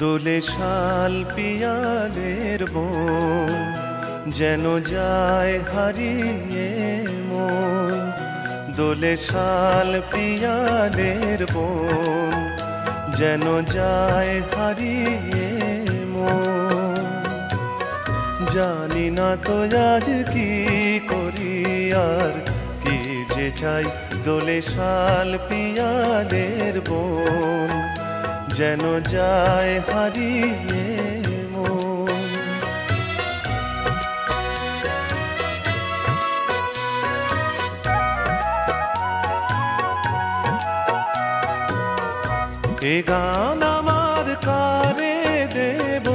দোলে শাল পিয়ালের বন, যেন যায় হারিয়ে মন। দোলে শাল পিয়ালের বন, যেন যায় হারিয়ে মন। জানি না তো আজ কি করি আর কি যে চাই, দোলে শাল পিয়ালের বন, যেন যায় হারিয়ে মন। এ গান আমার কারে দেব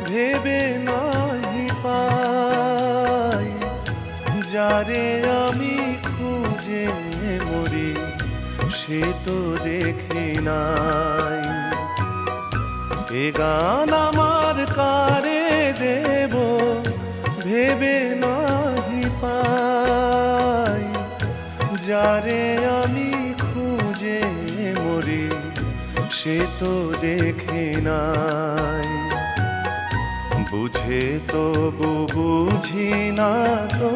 ভেবে নাহি পাই, যারে আমি খুঁজে মরি সে তো দেখি নাই। এ গান আমার কারে দেব ভেবে নাহি পাই, যারে আমি খুঁজে মরি সে তো দেখি নাই। বুঝে তবু বুঝি না তো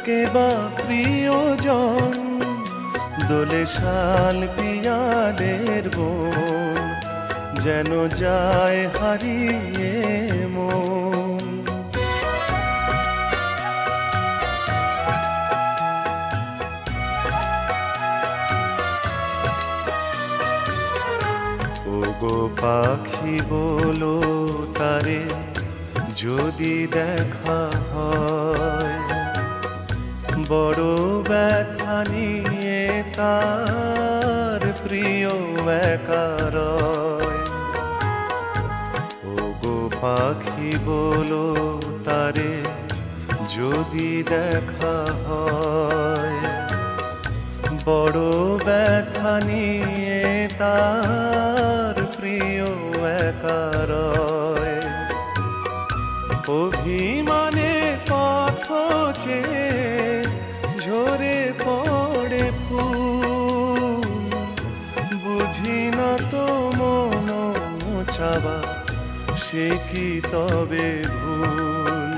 কেবা প্রিয়জন, দোলে শাল পিয়ালের বন, যেন যায় হারিয়ে মন। ওগো পাখি বলো তারে যদি দেখা হয়, বড় ব্যথা নিয়ে তার প্রিয় একা রয়। ওগো পাখি বলো তারে যদি দেখা হয়, বড় ব্যথা নিয়ে তার প্রিয় একা রয়। অভিমানে পথ চেয়ে ঝরে পড়ে ফুল, বুঝি না তো মন চাওয়া সে কি তবে ভুল।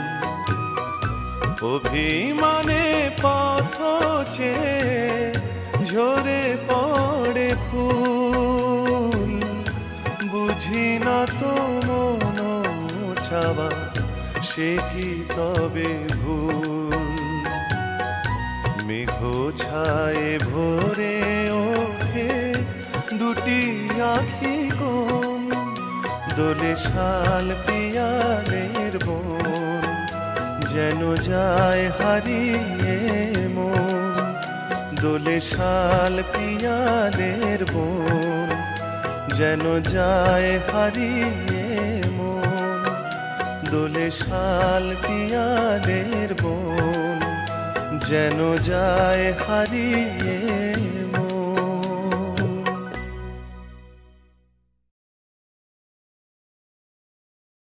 অভিমানে পথ চেয়ে ঝরে পড়ে ফুল, বুঝি না তো মন চাওয়া সে কি তবে ভুল। মেঘ ছায়ে ভরে ওঠে দুটি আখি কোণ, দোলে শাল পিয়ালের বন, যেন যায় হারিয়ে মন। দোলে শাল পিয়ালের বন, যেন যায় হারিয়ে মন। দোলে শাল পিয়ালের বন, যেন যায় হারিয়ে